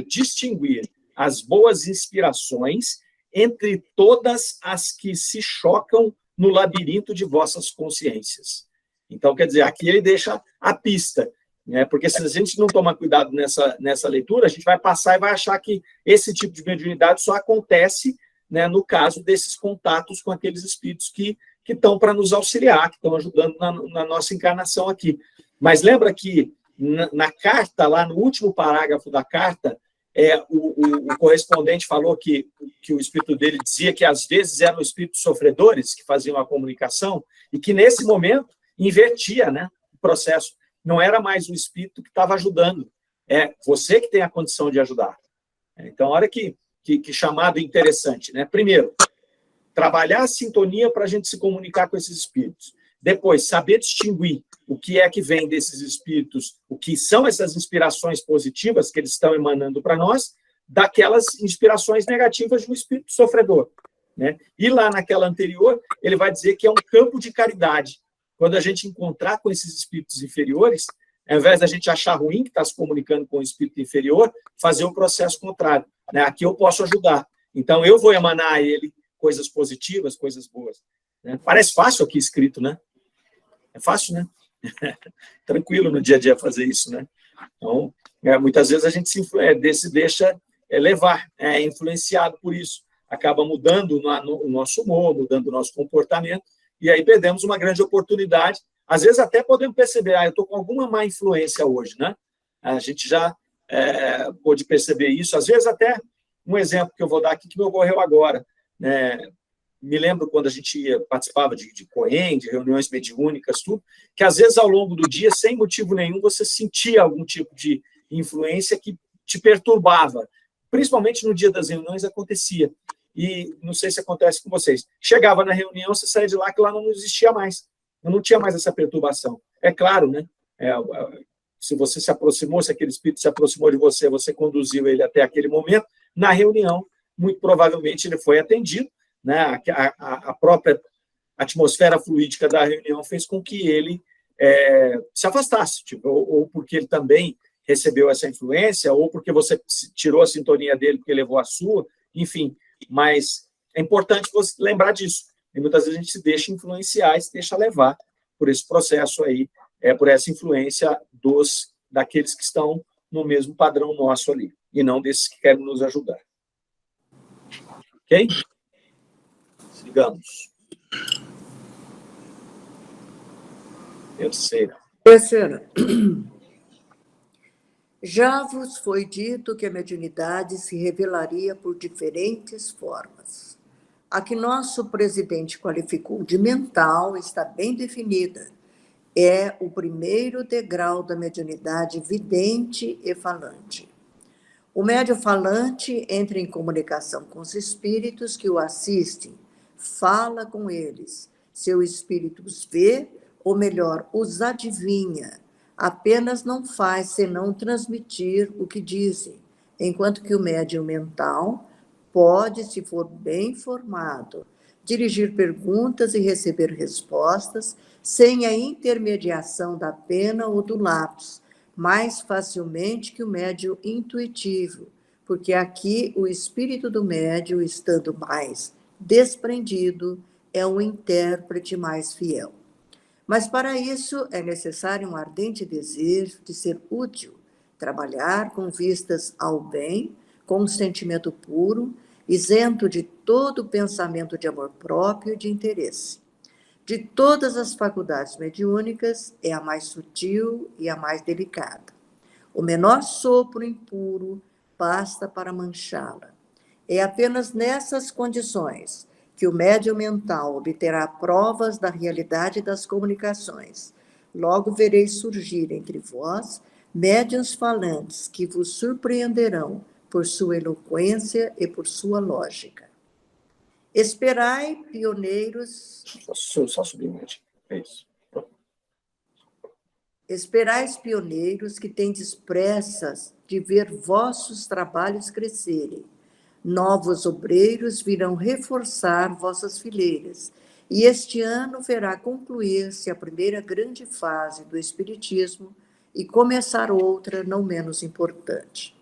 distinguir as boas inspirações entre todas as que se chocam no labirinto de vossas consciências. Então, quer dizer, aqui ele deixa a pista, né? Porque se a gente não tomar cuidado nessa leitura, a gente vai passar e vai achar que esse tipo de mediunidade só acontece, né, no caso desses contatos com aqueles espíritos que estão para nos auxiliar, que estão ajudando na nossa encarnação aqui. Mas lembra que na carta, lá no último parágrafo da carta, o correspondente falou que o espírito dele dizia que às vezes eram espíritos sofredores que faziam a comunicação e que nesse momento invertia, né, o processo. Não era mais o espírito que estava ajudando, é você que tem a condição de ajudar. Então, olha que chamado interessante, né? Primeiro, trabalhar a sintonia para a gente se comunicar com esses espíritos. Depois, saber distinguir o que é que vem desses espíritos, o que são essas inspirações positivas que eles estão emanando para nós, daquelas inspirações negativas de um espírito sofredor, né? E lá naquela anterior, ele vai dizer que é um campo de caridade. Quando a gente encontrar com esses espíritos inferiores, ao invés da gente achar ruim que está se comunicando com o espírito inferior, fazer o processo contrário, né? Aqui eu posso ajudar. Então, eu vou emanar a ele coisas positivas, coisas boas, né? Parece fácil aqui escrito, né? É fácil, né? Tranquilo no dia a dia fazer isso, né? Então, muitas vezes a gente se deixa levar, é influenciado por isso. Acaba mudando o nosso humor, mudando o nosso comportamento, e aí perdemos uma grande oportunidade. Às vezes até podemos perceber, eu estou com alguma má influência hoje, né? A gente já pôde perceber isso. Às vezes até, um exemplo que eu vou dar aqui, que me ocorreu agora, né? Me lembro quando a gente participava de COEM, de reuniões mediúnicas, tudo, que às vezes ao longo do dia, sem motivo nenhum, você sentia algum tipo de influência que te perturbava. Principalmente no dia das reuniões acontecia. E não sei se acontece com vocês. Chegava na reunião, você saía de lá, que lá não existia mais. Não tinha mais essa perturbação. É claro, né? Se você se aproximou, se aquele espírito se aproximou de você, você conduziu ele até aquele momento, na reunião, muito provavelmente ele foi atendido, né? A própria atmosfera fluídica da reunião fez com que ele se afastasse, tipo, ou porque ele também recebeu essa influência, ou porque você tirou a sintonia dele porque levou a sua, enfim. Mas é importante você lembrar disso. E muitas vezes a gente se deixa influenciar e se deixa levar por esse processo aí, por essa influência daqueles que estão no mesmo padrão nosso ali, e não desses que querem nos ajudar. Ok? Sigamos. Terceira. Já vos foi dito que a mediunidade se revelaria por diferentes formas. A que nosso presidente qualificou de mental está bem definida. É o primeiro degrau da mediunidade vidente e falante. O médium falante entra em comunicação com os espíritos que o assistem, fala com eles, seu espírito os vê, ou melhor, os adivinha, apenas não faz senão transmitir o que dizem, enquanto que o médium mental pode, se for bem formado, dirigir perguntas e receber respostas sem a intermediação da pena ou do lápis, mais facilmente que o médium intuitivo, porque aqui o espírito do médium, estando mais desprendido, é um intérprete mais fiel. Mas para isso é necessário um ardente desejo de ser útil, trabalhar com vistas ao bem, com um sentimento puro, isento de todo pensamento de amor próprio e de interesse. De todas as faculdades mediúnicas, é a mais sutil e a mais delicada. O menor sopro impuro basta para manchá-la. É apenas nessas condições que o médium mental obterá provas da realidade das comunicações, Logo vereis surgir entre vós médiuns falantes que vos surpreenderão por sua eloquência e por sua lógica. Esperai, pioneiros... Só subir um minutinho. É isso. Esperais, pioneiros, que tendes pressas de ver vossos trabalhos crescerem. Novos obreiros virão reforçar vossas fileiras, e este ano verá concluir-se a primeira grande fase do Espiritismo e começar outra não menos importante.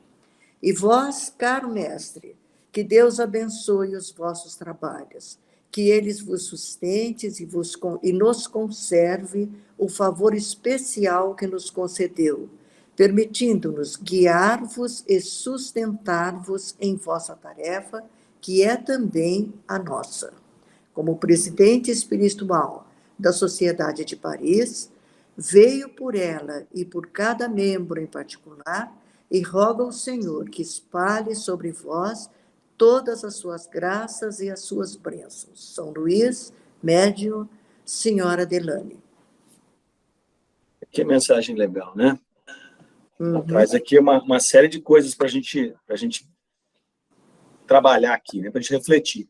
E vós, caro mestre, que Deus abençoe os vossos trabalhos, que eles vos sustente e nos conserve o favor especial que nos concedeu, permitindo-nos guiar-vos e sustentar-vos em vossa tarefa, que é também a nossa. Como presidente espiritual da Sociedade de Paris, veio por ela e por cada membro em particular, e roga ao Senhor que espalhe sobre vós todas as suas graças e as suas bênçãos. São Luís, médium, senhora Delane. Que mensagem legal, né? Traz aqui uma série de coisas para a gente trabalhar aqui, né? Para a gente refletir.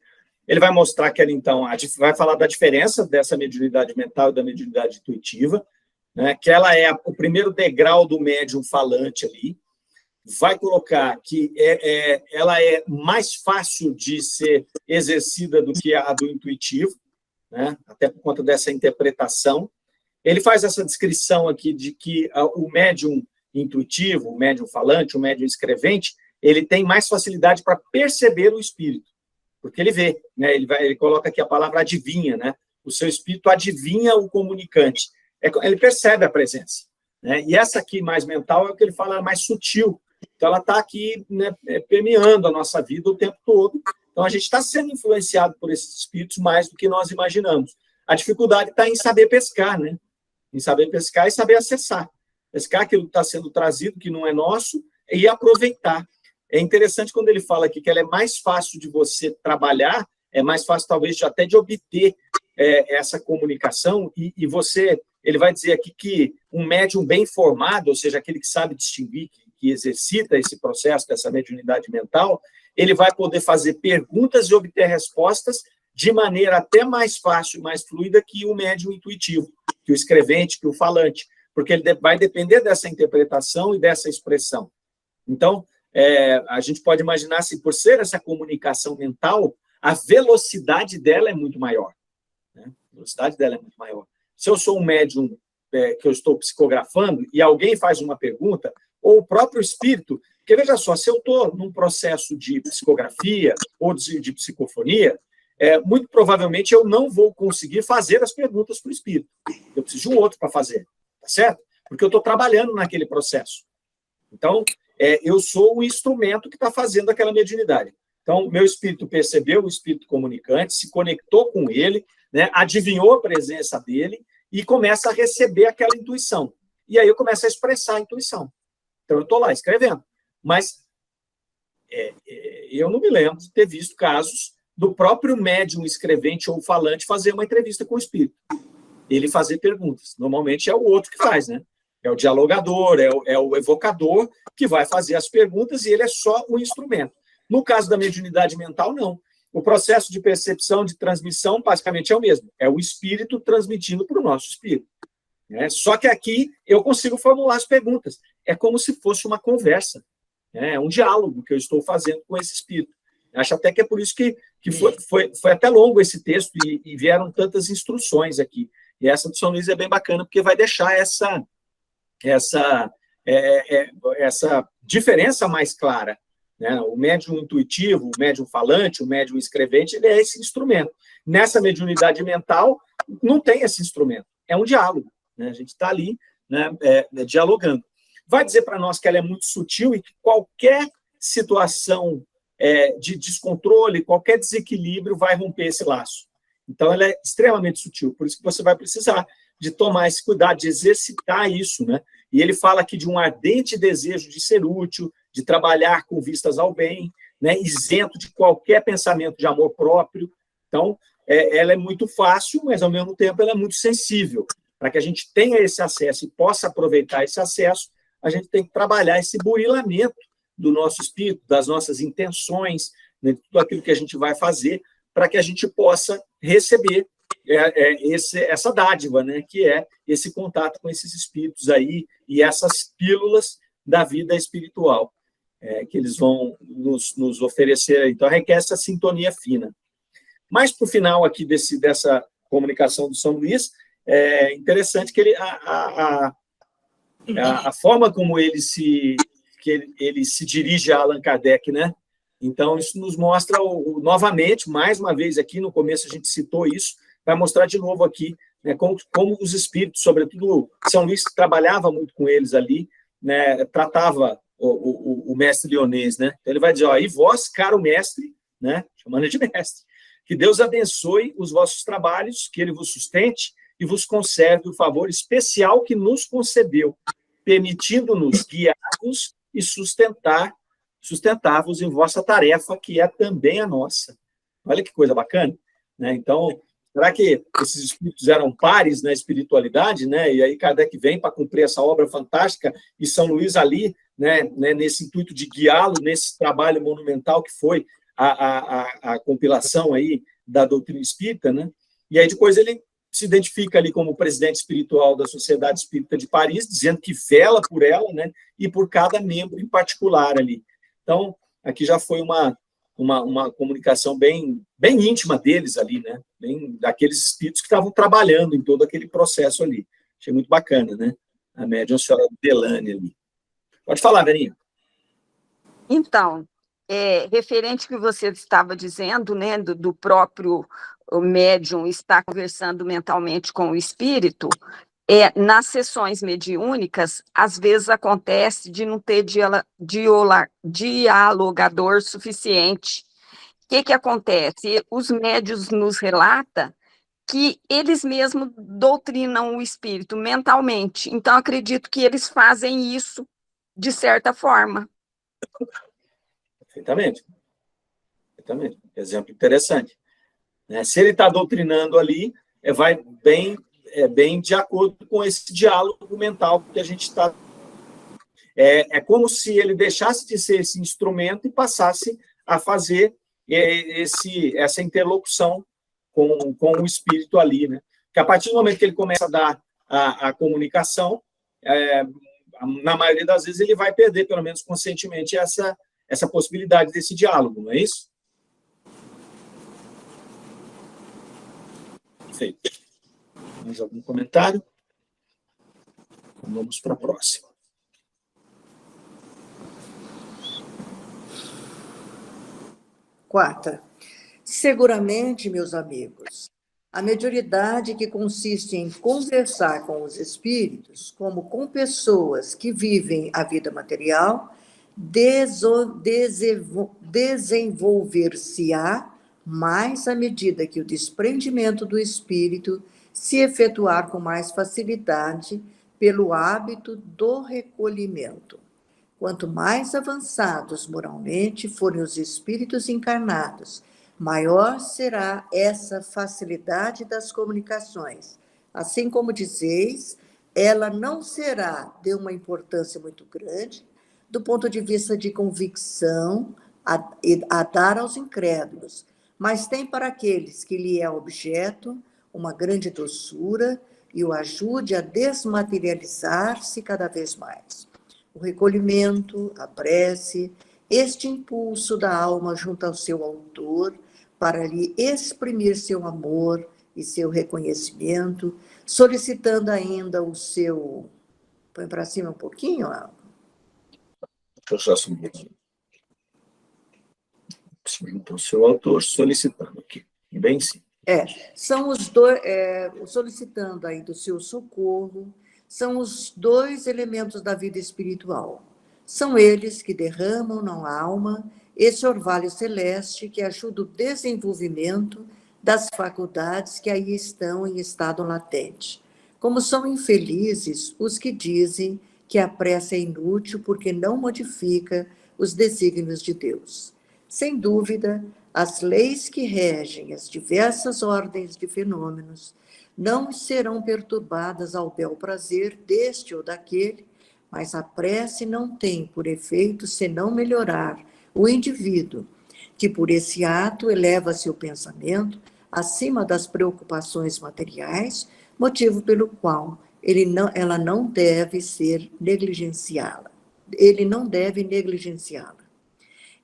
Ele vai mostrar que ela, então, vai falar da diferença dessa mediunidade mental e da mediunidade intuitiva, né? Que ela é o primeiro degrau do médium falante ali. Vai colocar que ela é mais fácil de ser exercida do que a do intuitivo, né? Até por conta dessa interpretação. Ele faz essa descrição aqui de que o médium intuitivo, o médium falante, o médium escrevente, ele tem mais facilidade para perceber o espírito, porque ele vê, né? Ele coloca aqui a palavra adivinha, né? O seu espírito adivinha o comunicante. Ele percebe a presença, né? E essa aqui, mais mental, é o que ele fala, mais sutil. Então, ela está aqui, né, permeando a nossa vida o tempo todo. Então, a gente está sendo influenciado por esses espíritos mais do que nós imaginamos. A dificuldade está em saber pescar, né? Em saber pescar e saber acessar. Pescar aquilo que está sendo trazido, que não é nosso, e aproveitar. É interessante quando ele fala aqui que ela é mais fácil de você trabalhar, é mais fácil, talvez, até de obter essa comunicação, e você... Ele vai dizer aqui que um médium bem formado, ou seja, aquele que sabe distinguir, que exercita esse processo dessa mediunidade mental, ele vai poder fazer perguntas e obter respostas de maneira até mais fácil, mais fluida que o médium intuitivo, que o escrevente, que o falante, porque ele vai depender dessa interpretação e dessa expressão. Então, a gente pode imaginar se, por ser essa comunicação mental, a velocidade dela é muito maior, né? A velocidade dela é muito maior. Se eu sou um médium que eu estou psicografando e alguém faz uma pergunta, ou o próprio espírito, porque veja só, se eu estou num processo de psicografia ou de psicofonia, muito provavelmente eu não vou conseguir fazer as perguntas para o espírito. Eu preciso de um outro para fazer, tá certo? Porque eu estou trabalhando naquele processo. Então, eu sou o instrumento que está fazendo aquela mediunidade. Então, meu espírito percebeu o espírito comunicante, se conectou com ele, né, adivinhou a presença dele e começa a receber aquela intuição. E aí eu começo a expressar a intuição. Então, eu estou lá escrevendo. Mas eu não me lembro de ter visto casos do próprio médium escrevente ou falante fazer uma entrevista com o espírito. Ele fazer perguntas. Normalmente é o outro que faz, né? É o dialogador, é o evocador que vai fazer as perguntas e ele é só o instrumento. No caso da mediunidade mental, não. O processo de percepção, de transmissão, basicamente é o mesmo. É o espírito transmitindo para o nosso espírito. Né? Só que aqui eu consigo formular as perguntas. É como se fosse uma conversa. É um diálogo que eu estou fazendo com esse espírito. Acho até que é por isso que foi até longo esse texto e vieram tantas instruções aqui. E essa do São Luís é bem bacana, porque vai deixar essa diferença mais clara. Né? O médium intuitivo, o médium falante, o médium escrevente, ele é esse instrumento. Nessa mediunidade mental, não tem esse instrumento. É um diálogo. Né? A gente está ali, né, dialogando. Vai dizer para nós que ela é muito sutil e que qualquer situação de descontrole, qualquer desequilíbrio vai romper esse laço. Então, ela é extremamente sutil. Por isso que você vai precisar de tomar esse cuidado, de exercitar isso. Né? E ele fala aqui de um ardente desejo de ser útil, de trabalhar com vistas ao bem, né, isento de qualquer pensamento de amor próprio. Então, ela é muito fácil, mas, ao mesmo tempo, ela é muito sensível. Para que a gente tenha esse acesso e possa aproveitar esse acesso, a gente tem que trabalhar esse burilamento do nosso espírito, das nossas intenções, né, tudo aquilo que a gente vai fazer, para que a gente possa receber essa dádiva, né, que é esse contato com esses espíritos aí e essas pílulas da vida espiritual, que eles vão nos oferecer. Então, requer essa sintonia fina. Mas, para o final aqui dessa comunicação do São Luís, é interessante que a forma como ele se dirige a Allan Kardec, né? Então, isso nos mostra, novamente, mais uma vez aqui, no começo a gente citou isso, vai mostrar de novo aqui, né, como os espíritos, sobretudo São Luís, que trabalhava muito com eles ali, né, tratava o mestre Lyonês, né? Então, ele vai dizer, e vós, caro mestre, né, chamando ele de mestre, que Deus abençoe os vossos trabalhos, que ele vos sustente e vos conserve o favor especial que nos concedeu, permitindo-nos guiar-vos e sustentar-vos em vossa tarefa, que é também a nossa. Olha que coisa bacana, né? Então, será que esses espíritos eram pares na espiritualidade, né? E aí Kardec vem para cumprir essa obra fantástica e São Luís ali, né, nesse intuito de guiá-lo nesse trabalho monumental que foi a compilação aí da doutrina espírita, né? E aí depois ele se identifica ali como presidente espiritual da Sociedade Espírita de Paris, dizendo que vela por ela, né, e por cada membro em particular ali. Então, aqui já foi uma comunicação bem íntima deles ali, né, bem daqueles espíritos que estavam trabalhando em todo aquele processo ali. Achei muito bacana, né, a médium, a senhora Delane ali. Pode falar, Verinha. Então, referente ao que você estava dizendo, né, do próprio médium estar conversando mentalmente com o espírito, nas sessões mediúnicas, às vezes acontece de não ter dialogador suficiente. O que acontece? Os médiuns nos relatam que eles mesmos doutrinam o espírito mentalmente. Então, acredito que eles fazem isso de certa forma. Perfeitamente. Exemplo interessante. Se ele está doutrinando ali, vai bem de acordo com esse diálogo mental que a gente está. É como se ele deixasse de ser esse instrumento e passasse a fazer essa interlocução com o espírito ali, né? Que a partir do momento que ele começa a dar a comunicação, na maioria das vezes ele vai perder, pelo menos conscientemente, essa possibilidade desse diálogo, não é isso? Perfeito. Mais algum comentário? Vamos para a próxima. Quarta. Seguramente, meus amigos, a mediunidade que consiste em conversar com os espíritos, como com pessoas que vivem a vida material, desenvolver-se-á mais à medida que o desprendimento do espírito se efetuar com mais facilidade pelo hábito do recolhimento. Quanto mais avançados moralmente forem os espíritos encarnados, maior será essa facilidade das comunicações. Assim como dizeis, ela não será de uma importância muito grande, do ponto de vista de convicção a dar aos incrédulos, mas tem para aqueles que lhe é objeto uma grande doçura e o ajude a desmaterializar-se cada vez mais. O recolhimento, a prece, este impulso da alma junto ao seu autor, para lhe exprimir seu amor e seu reconhecimento, solicitando ainda o seu... Põe para cima um pouquinho, Alma. Deixa eu só subir um pouquinho. Então, o seu autor solicitando aqui. Bem sim. São os dois, solicitando ainda o seu socorro, são os dois elementos da vida espiritual. São eles que derramam na alma esse orvalho celeste que ajuda o desenvolvimento das faculdades que aí estão em estado latente. Como são infelizes os que dizem que a prece é inútil porque não modifica os desígnios de Deus. Sem dúvida, as leis que regem as diversas ordens de fenômenos não serão perturbadas ao bel prazer deste ou daquele, mas a prece não tem por efeito senão melhorar o indivíduo, que por esse ato eleva seu pensamento acima das preocupações materiais, motivo pelo qual ela não deve ser negligenciá-la. Ele não deve negligenciá-la.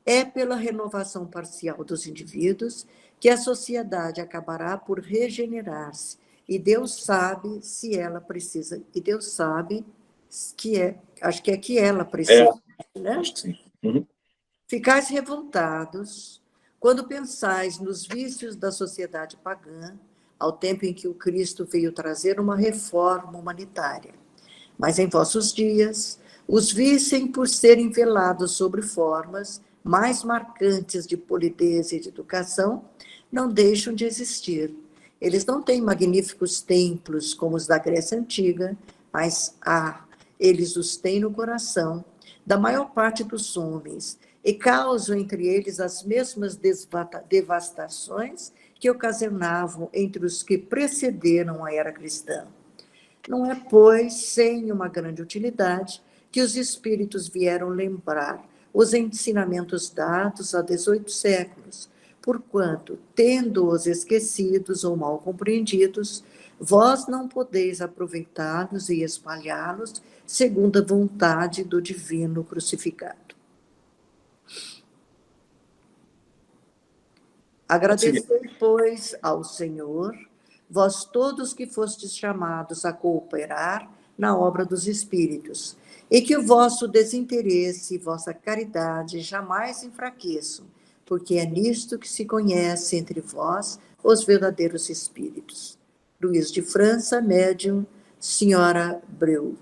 É pela renovação parcial dos indivíduos que a sociedade acabará por regenerar-se, e Deus sabe se ela precisa, e Deus sabe acho que é que ela precisa, né? Acho que sim. Uhum. Ficais revoltados quando pensais nos vícios da sociedade pagã, ao tempo em que o Cristo veio trazer uma reforma humanitária. Mas em vossos dias, os vissem por serem velados sobre formas mais marcantes de polidez e de educação, não deixam de existir. Eles não têm magníficos templos como os da Grécia Antiga, mas eles os têm no coração da maior parte dos homens, e causam entre eles as mesmas devastações que ocasionavam entre os que precederam a era cristã. Não é, pois, sem uma grande utilidade que os espíritos vieram lembrar os ensinamentos dados há 18 séculos, porquanto, tendo-os esquecidos ou mal compreendidos, vós não podeis aproveitá-los e espalhá-los segundo a vontade do divino crucificado. Agradecei, pois, ao Senhor, vós todos que fostes chamados a cooperar na obra dos Espíritos, e que o vosso desinteresse e vossa caridade jamais enfraqueçam, porque é nisto que se conhece entre vós os verdadeiros Espíritos. Luiz de França, médium, Senhora Breu.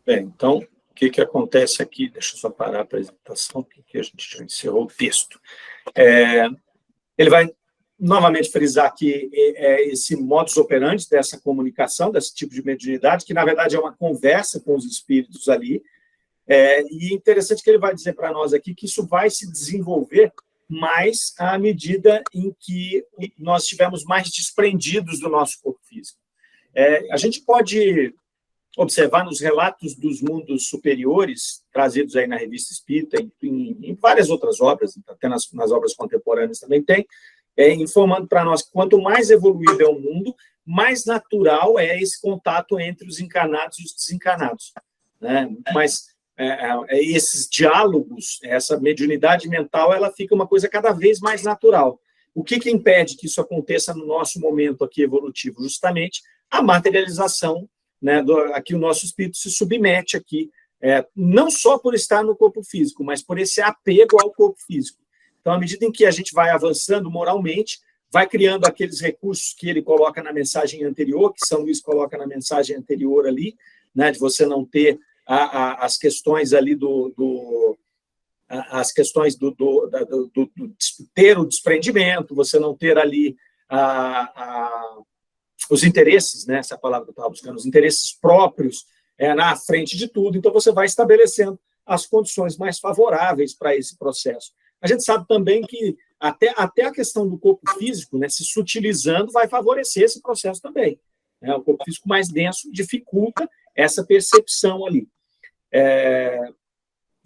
Bem, então, o que acontece aqui? Deixa eu só parar a apresentação, porque a gente já encerrou o texto. Ele vai novamente frisar que esse modus operandi dessa comunicação, desse tipo de mediunidade, que na verdade é uma conversa com os espíritos ali, e interessante que ele vai dizer para nós aqui que isso vai se desenvolver mais à medida em que nós estivermos mais desprendidos do nosso corpo físico. A gente pode observar nos relatos dos mundos superiores, trazidos aí na Revista Espírita, em várias outras obras, até nas obras contemporâneas também tem, informando para nós que quanto mais evoluído é o mundo, mais natural é esse contato entre os encarnados e os desencarnados, né? Mas esses diálogos, essa mediunidade mental, ela fica uma coisa cada vez mais natural. O que impede que isso aconteça no nosso momento aqui evolutivo? Justamente a materialização, né, a que o nosso espírito se submete aqui, não só por estar no corpo físico, mas por esse apego ao corpo físico. Então, à medida em que a gente vai avançando moralmente, vai criando aqueles recursos que ele coloca na mensagem anterior, que São Luís coloca na mensagem anterior ali, né, de você não ter as questões ali as questões do ter o desprendimento, você não ter ali os interesses, né, essa é a palavra que eu estava buscando, os interesses próprios na frente de tudo. Então, você vai estabelecendo as condições mais favoráveis para esse processo. A gente sabe também que até a questão do corpo físico, né, se sutilizando, vai favorecer esse processo também, né? O corpo físico mais denso dificulta essa percepção ali.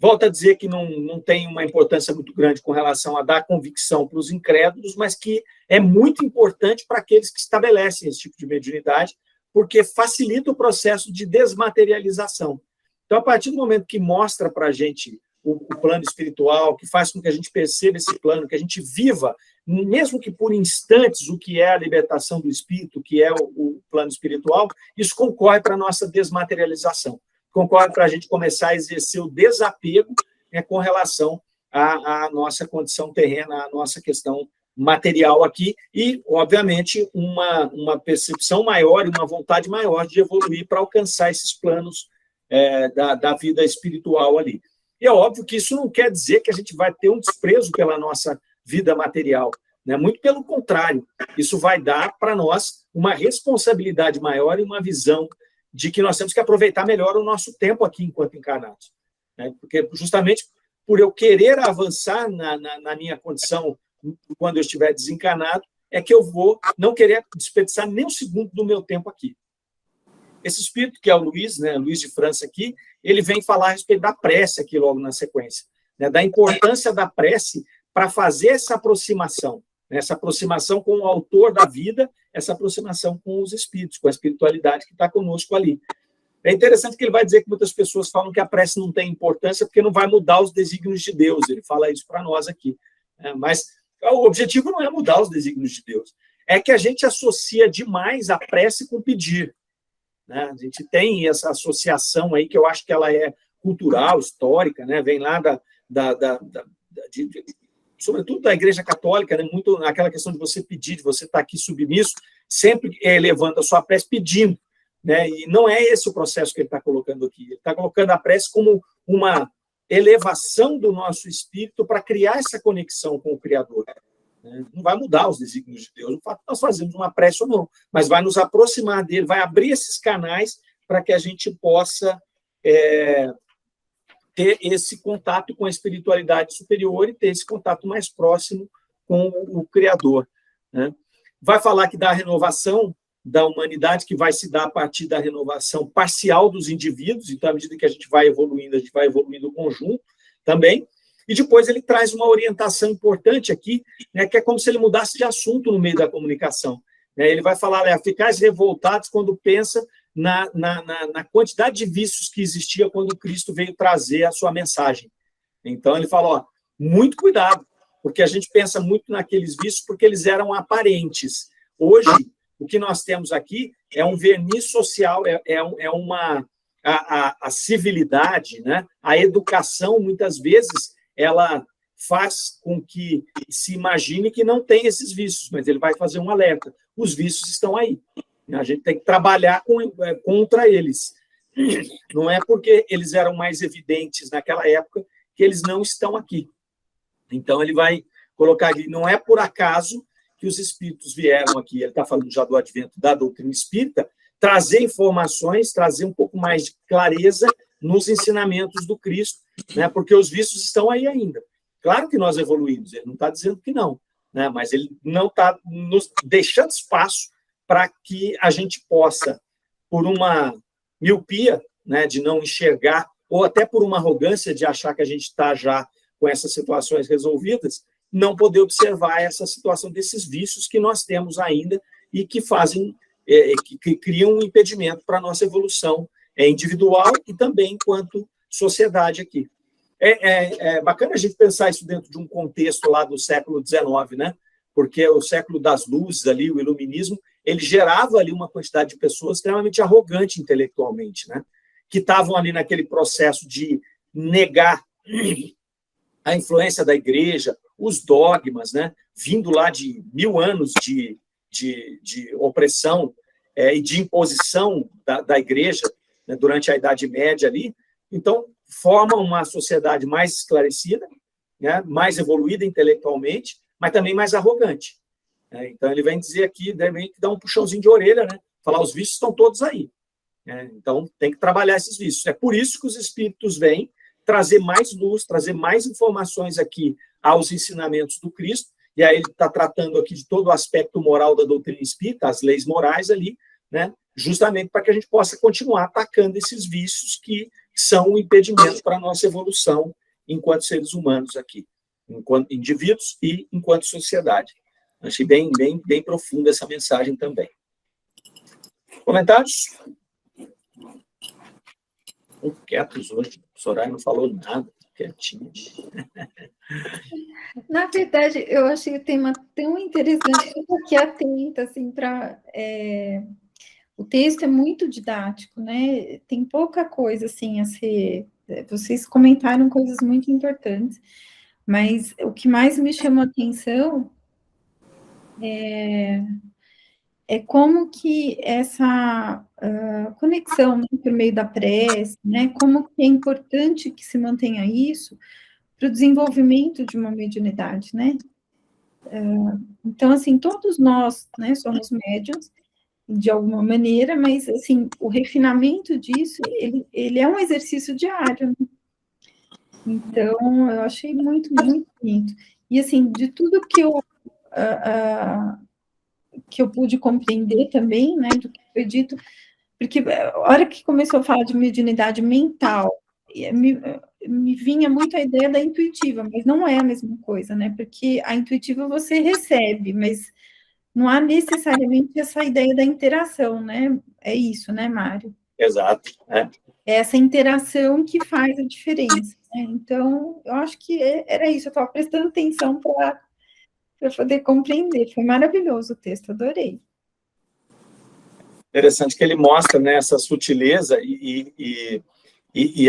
Volto a dizer que não tem uma importância muito grande com relação a dar convicção para os incrédulos, mas que é muito importante para aqueles que estabelecem esse tipo de mediunidade, porque facilita o processo de desmaterialização. Então, a partir do momento que mostra para a gente o plano espiritual, que faz com que a gente perceba esse plano, que a gente viva, mesmo que por instantes, o que é a libertação do espírito, o que é o plano espiritual, isso concorre para a nossa desmaterialização. Concorre para a gente começar a exercer o desapego, né, com relação à nossa condição terrena, à nossa questão material aqui, e, obviamente, uma percepção maior e uma vontade maior de evoluir para alcançar esses planos da vida espiritual ali. E é óbvio que isso não quer dizer que a gente vai ter um desprezo pela nossa vida material, né? Muito pelo contrário, isso vai dar para nós uma responsabilidade maior e uma visão de que nós temos que aproveitar melhor o nosso tempo aqui enquanto encarnados, né? Porque justamente por eu querer avançar na minha condição quando eu estiver desencarnado, é que eu vou não querer desperdiçar nem um segundo do meu tempo aqui. Esse espírito, que é o Luiz, né, Luiz de França aqui, ele vem falar a respeito da prece aqui logo na sequência, né, da importância da prece para fazer essa aproximação com o autor da vida, essa aproximação com os espíritos, com a espiritualidade que está conosco ali. É interessante que ele vai dizer que muitas pessoas falam que a prece não tem importância porque não vai mudar os desígnios de Deus. Ele fala isso para nós aqui. Mas o objetivo não é mudar os desígnios de Deus. É que a gente associa demais a prece com pedir. Né? A gente tem essa associação aí que eu acho que ela é cultural, histórica, né? Vem lá sobretudo da Igreja Católica, né? Muito naquela questão de você pedir, de você estar aqui submisso, sempre elevando a sua prece pedindo. Né? E não é esse o processo que ele está colocando aqui. Ele está colocando a prece como uma elevação do nosso espírito para criar essa conexão com o Criador. Né? Não vai mudar os desígnios de Deus, o fato de nós fazermos uma prece ou não, mas vai nos aproximar dele, vai abrir esses canais para que a gente possa ter esse contato com a espiritualidade superior e ter esse contato mais próximo com o Criador. Né? Vai falar que da renovação da humanidade, que vai se dar a partir da renovação parcial dos indivíduos, então, à medida que a gente vai evoluindo o conjunto também, e depois ele traz uma orientação importante aqui, né, que é como se ele mudasse de assunto no meio da comunicação. Né? Ele vai falar, ficais revoltados quando pensa na quantidade de vícios que existia quando Cristo veio trazer a sua mensagem. Então, ele fala, muito cuidado, porque a gente pensa muito naqueles vícios porque eles eram aparentes. Hoje, o que nós temos aqui é um verniz social, a civilidade, né? A educação, muitas vezes, ela faz com que se imagine que não tem esses vícios, mas ele vai fazer um alerta. Os vícios estão aí. A gente tem que trabalhar contra eles. Não é porque eles eram mais evidentes naquela época que eles não estão aqui. Então, ele vai colocar aqui, não é por acaso que os espíritos vieram aqui, ele está falando já do advento da doutrina espírita, trazer informações, trazer um pouco mais de clareza nos ensinamentos do Cristo, né? Porque os vícios estão aí ainda. Claro que nós evoluímos, ele não está dizendo que não, né? Mas ele não está nos deixando espaço para que a gente possa, por uma miopia, né, de não enxergar, ou até por uma arrogância de achar que a gente está já com essas situações resolvidas, não poder observar essa situação desses vícios que nós temos ainda e que fazem, que criam um impedimento para a nossa evolução individual e também enquanto sociedade aqui. É bacana a gente pensar isso dentro de um contexto lá do século XIX, né? Porque o século das luzes ali, o iluminismo, ele gerava ali uma quantidade de pessoas extremamente arrogante intelectualmente, né? Que estavam ali naquele processo de negar a influência da igreja, os dogmas, né? Vindo lá de 1000 anos de opressão e de imposição da igreja, né? Durante a Idade Média ali. Então, formam uma sociedade mais esclarecida, né? Mais evoluída intelectualmente, mas também mais arrogante. Então, ele vem dizer aqui, deve dar um puxãozinho de orelha, né? Falar, os vícios estão todos aí. Então, tem que trabalhar esses vícios. É por isso que os espíritos vêm trazer mais luz, trazer mais informações aqui aos ensinamentos do Cristo, e aí ele está tratando aqui de todo o aspecto moral da doutrina espírita, as leis morais ali, né? Justamente para que a gente possa continuar atacando esses vícios que são um impedimento para a nossa evolução enquanto seres humanos aqui, enquanto indivíduos e enquanto sociedade. Achei bem profunda essa mensagem também. Comentários? Muito quietos hoje. O Soraya não falou nada, quietinho. Na verdade, eu achei o tema tão interessante, eu estou aqui atenta, assim, para... O texto é muito didático, né? Tem pouca coisa, assim, a ser... Vocês comentaram coisas muito importantes, mas o que mais me chamou a atenção é como que essa conexão, né, por meio da prece, né? Como que é importante que se mantenha isso para o desenvolvimento de uma mediunidade, né? Então, assim, todos nós, né, somos médiuns, de alguma maneira, mas, assim, o refinamento disso, ele é um exercício diário, né? Então, eu achei muito, muito bonito. E, assim, de tudo que eu que eu pude compreender também, né, do que foi dito, porque a hora que começou a falar de mediunidade mental, me vinha muito a ideia da intuitiva, mas não é a mesma coisa, né, porque a intuitiva você recebe, mas não há necessariamente essa ideia da interação, né, é isso, né, Mário? Exato. É essa interação que faz a diferença, né? Então, eu acho que era isso, eu estava prestando atenção para poder compreender, foi maravilhoso o texto, adorei. Interessante que ele mostra, né, essa sutileza e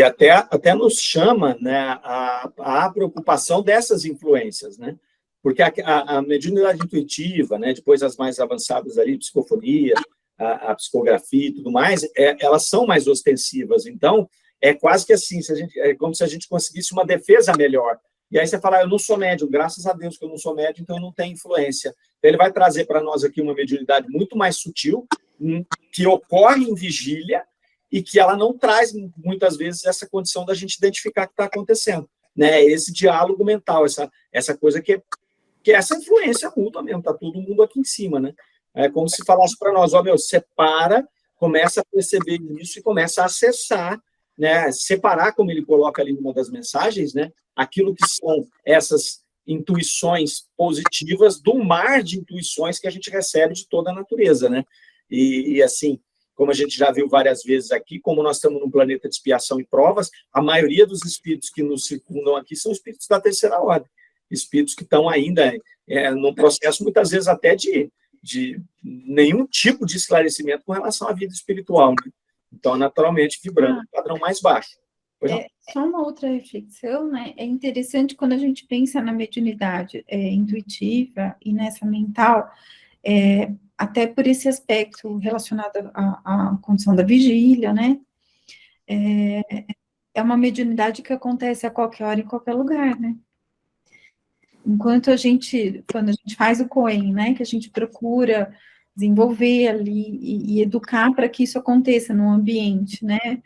até nos chama, né, a preocupação dessas influências, né? Porque a mediunidade intuitiva, né, depois as mais avançadas ali, psicofonia, a psicografia e tudo mais, elas são mais ostensivas. Então, é quase que assim, é como se a gente conseguisse uma defesa melhor. E aí você fala, eu não sou médium, graças a Deus que eu não sou médium, então eu não tenho influência. Então, ele vai trazer para nós aqui uma mediunidade muito mais sutil, que ocorre em vigília, e que ela não traz, muitas vezes, essa condição da gente identificar o que está acontecendo. Né? Esse diálogo mental, essa coisa que é essa influência mútua mesmo, está todo mundo aqui em cima, né? É como se falasse para nós, separa, começa a perceber isso e começa a acessar, né? Separar, como ele coloca ali numa das mensagens, né? Aquilo que são essas intuições positivas do mar de intuições que a gente recebe de toda a natureza, né? E assim, como a gente já viu várias vezes aqui, como nós estamos num planeta de expiação e provas, a maioria dos espíritos que nos circundam aqui são espíritos da terceira ordem, espíritos que estão ainda num processo, muitas vezes, até de nenhum tipo de esclarecimento com relação à vida espiritual, né? Então, naturalmente, vibrando um padrão mais baixo. Só uma outra reflexão, né? É interessante quando a gente pensa na mediunidade intuitiva e nessa mental, até por esse aspecto relacionado à condição da vigília, né? É uma mediunidade que acontece a qualquer hora, em qualquer lugar, né? Enquanto quando a gente faz o COEM, né, que a gente procura desenvolver ali e educar para que isso aconteça num ambiente, né,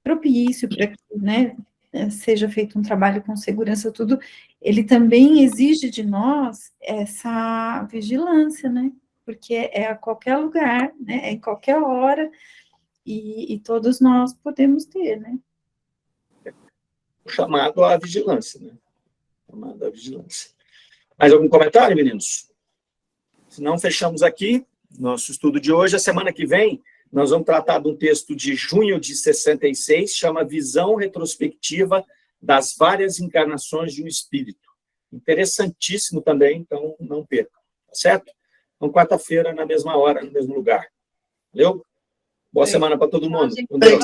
propício para que, né, seja feito um trabalho com segurança, tudo, ele também exige de nós essa vigilância, né, porque é a qualquer lugar, né, é em qualquer hora, e todos nós podemos ter, né. Chamado à vigilância, né? Chamado à vigilância. Mais algum comentário, meninos? Se não, fechamos aqui nosso estudo de hoje. A semana que vem, nós vamos tratar de um texto de junho de 66, chama Visão Retrospectiva das Várias Encarnações de um Espírito. Interessantíssimo também, então não percam, tá certo? Então, quarta-feira, na mesma hora, no mesmo lugar. Valeu? Boa semana para todo mundo. Com Deus.